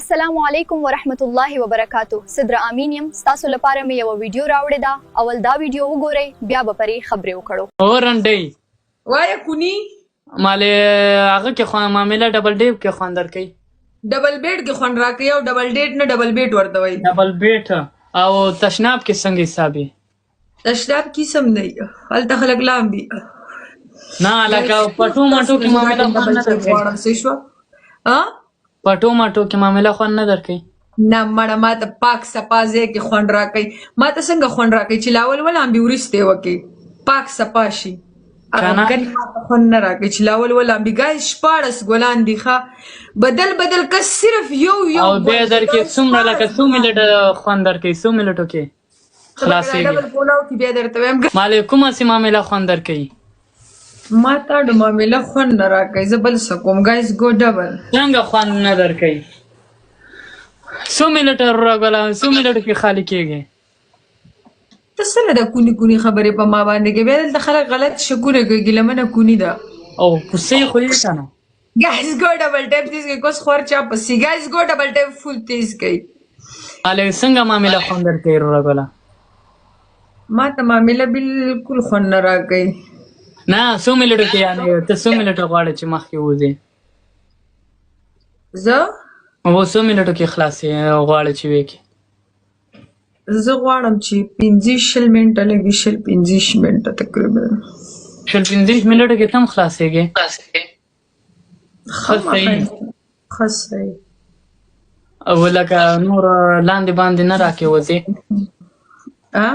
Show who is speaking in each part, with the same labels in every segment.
Speaker 1: السلام علیکم ورحمت الله وبرکاتو. صدر امین یم. تاسو لپاره مې یو ویډیو راوړې ده. اول دا ویډیو وګورئ بیا به پرې خبرې وکړو.
Speaker 2: اورنډي
Speaker 3: وای کونی
Speaker 2: مال هغه کې خو معاملې ډبل ډیپ کې خواندر کوي.
Speaker 3: ډبل بیډ کې خوند راکې او ډبل ډیټ نه ډبل بیډ ورته وای.
Speaker 2: ډبل بیټ او تشناب کې څنګه حسابي
Speaker 3: تشناب کی سم نه هلته خلک لامبي
Speaker 2: نه لکه پټو مټو کې معاملې خو نه درکې.
Speaker 3: غواړم څه شو ها
Speaker 2: پټو مټو کې معاملې خو نه درکې.
Speaker 3: نه مړه ما ته پاک سپازه کې خوند راکې ما ته څنګه خوند راکې چې لاول ولامبي ورسته وکي پاک سپاشي
Speaker 2: کنه
Speaker 3: خوند نه راکې چې لاول ولامبي ګای شپارس ګلان دي ښه بدل کس صرف یو
Speaker 2: او به درکې څومره لکه 2 منټ خوند درکې 2 منټو کې خلاصېږي.
Speaker 3: ډبل پوناو کې بیا درته وایم
Speaker 2: مال کومه سي معاملې خوند درکې.
Speaker 3: ما ته د معاملې خوند نه راکې زه بل څه کوم ګایز ګو ډبل
Speaker 2: څنګه خوند نه درکې 100 منټ راغلا 100 منټ کې خالی کېږي.
Speaker 3: ته څه نه ده کونی خبرې په ما باندې کې بیا دلته خلک غلط شکونه کوي لمنه کونی ده
Speaker 2: او کوسې خو یې کنه
Speaker 3: ګایز ګو ډبل ټیپ تیز کوي کوس خور چا پسی ګایز ګو ډبل ټیپ فول تیز کوي.
Speaker 2: اله څنګه معاملې خوند درکې راغلا
Speaker 3: ما ته معاملې بالکل خوند نه راکې.
Speaker 2: نه 100 منټو کې یعنی ته 100 منټو غواړې چې مخکې وځې
Speaker 3: زه
Speaker 2: او 100 منټو کې خلاصې غواړې چې وې
Speaker 3: زه غواړم چې 15 منټه لګي 15 منټه تقریبا
Speaker 2: 15 منټو کې تم خلاصېږي.
Speaker 3: خاصه
Speaker 2: او لکه نور لاندې باندې نه راکې وځې
Speaker 3: ها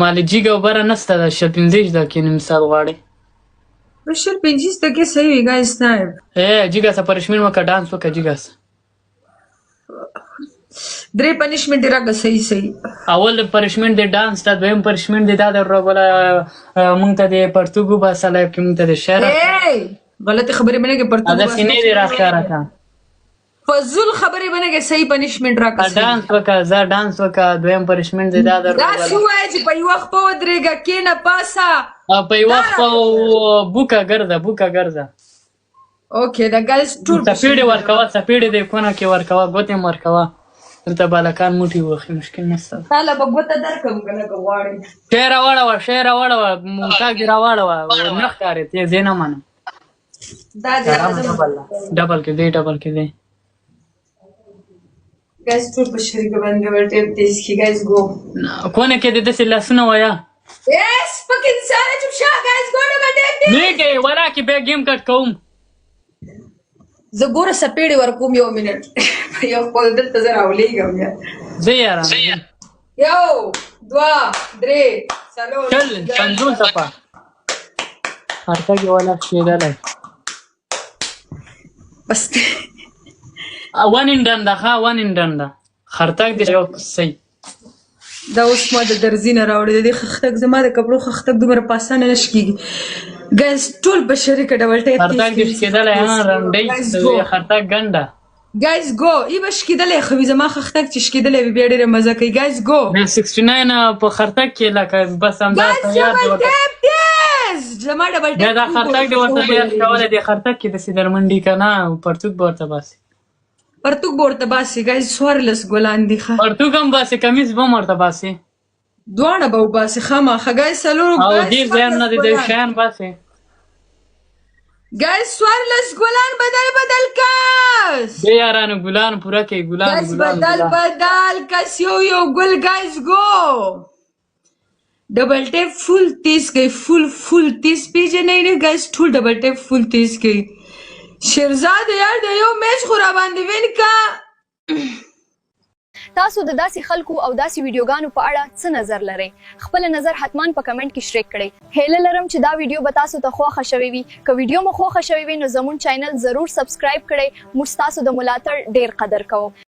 Speaker 2: مال جیګه وبره نسته د 15 دقیقې مثال غواړي.
Speaker 3: 15 دقیقې صحیح وي ګایز نه
Speaker 2: جیګه سره پرشمن وکړه ډانس وکړه جیګه
Speaker 3: درې پنیشمنت راکړه صحیح
Speaker 2: اول پنیشمنت دی ډانس ته دویم پنیشمنت دی دا د روبله مونږ ته د پرتګو باساله کې مونږ ته د شعر
Speaker 3: غلطی خبرې باندې کې پرتګو
Speaker 2: دا سینې دی راخاره کا
Speaker 3: فزول خبرې باندې کې صحیح پنیشمنت راکړه
Speaker 2: ډانس وکړه زه ډانس وکړه دویم پنیشمنت دی دا د
Speaker 3: دا شو وای چې په یو وخت په ودرېګه کې نه پاسا
Speaker 2: په یو وخت په بوکا ګرځه
Speaker 3: اوکې دا ګایز ټول
Speaker 2: سپیډ ورکوا سپیډ دی کونه کې ورکوا ګوتې مرکوا دلته بالکان موټي وخی مشکل نشته
Speaker 3: تعالی په ګوته درکم کنه غواړي
Speaker 2: شعر واړه موټا ګرا واړه نه ښکارې ته زینا منه
Speaker 3: دا
Speaker 2: ډبل کې دی
Speaker 3: ګایز ټول په شریک باندې ورته تیز کی ګایز ګو
Speaker 2: کونه کې د څه لاسونه وایا
Speaker 3: یس فکین ساره چوپ شا ګایز ګو نه باندې
Speaker 2: نه کې ورا کې به گیم کټ کوم
Speaker 3: زه ګوره سپېړې ورکوم یو منټ یو خپل دلته زه راولېږم یا
Speaker 2: زه یاره
Speaker 3: یو دوه درې څلور
Speaker 2: چل 50 صفه هرته کې ولا کېدلای
Speaker 3: بس
Speaker 2: وان ان ډنده خرتاک دی یو صحیح
Speaker 3: دا اوس ما د درزي نه راوړی دی خختک زما د کپړو خختک دومره پاسانه نش کېږي ګایز ټول په شریکه ډبل ټیپ
Speaker 2: خرتاک دی کېدلای رنډۍ خرتاک ګنده
Speaker 3: ګایز ګو ای بش کېدلای خو زما خختک چې کېدلای بیا ډېره مزه کوي ګایز ګو
Speaker 2: 69 په خرتاک کې لکه بس هم دا یاد
Speaker 3: ورته زما ډبل ټیپ
Speaker 2: دا خرتاک دی ورته یاد کوله دی خرتاک کې د سیدر منډي کنه پرتګ ورته باسي
Speaker 3: پرتګ ورته باسي ګایز سوارلس ګلان دي ښه
Speaker 2: پرتګ هم باسي کمیز به ورته باسي
Speaker 3: دواړه به وباسي خامخا ګایز څلورو
Speaker 2: او ډېر ځای نه دی د شیان باسي
Speaker 3: ګایز سوارلس ګلان بدل کس
Speaker 2: دی یارانو ګلان پوره کوي ګلان
Speaker 3: بدل کس یو ګل ګایز ګو ډبل ټیپ فول تیز کوي فول تیز پیژنې نه ګایز ټول ډبل ټیپ فول تیز کوي. شیرزاد یار د یو میچ خو را باندې وین کا
Speaker 1: تاسو د داسې خلکو او داسې ویډیوګانو په اړه څه نظر لرئ؟ خپل نظر حتما په کمنټ کې شریک کړئ. هیله لرم چې دا ویډیو به تاسو ته خوښه شوې وي. که ویډیو مو خوښه شوې وي نو زموږ چینل ضرور سبسکرایب کړئ. موږ ستاسو د ملاتړ ډیر قدر کوو.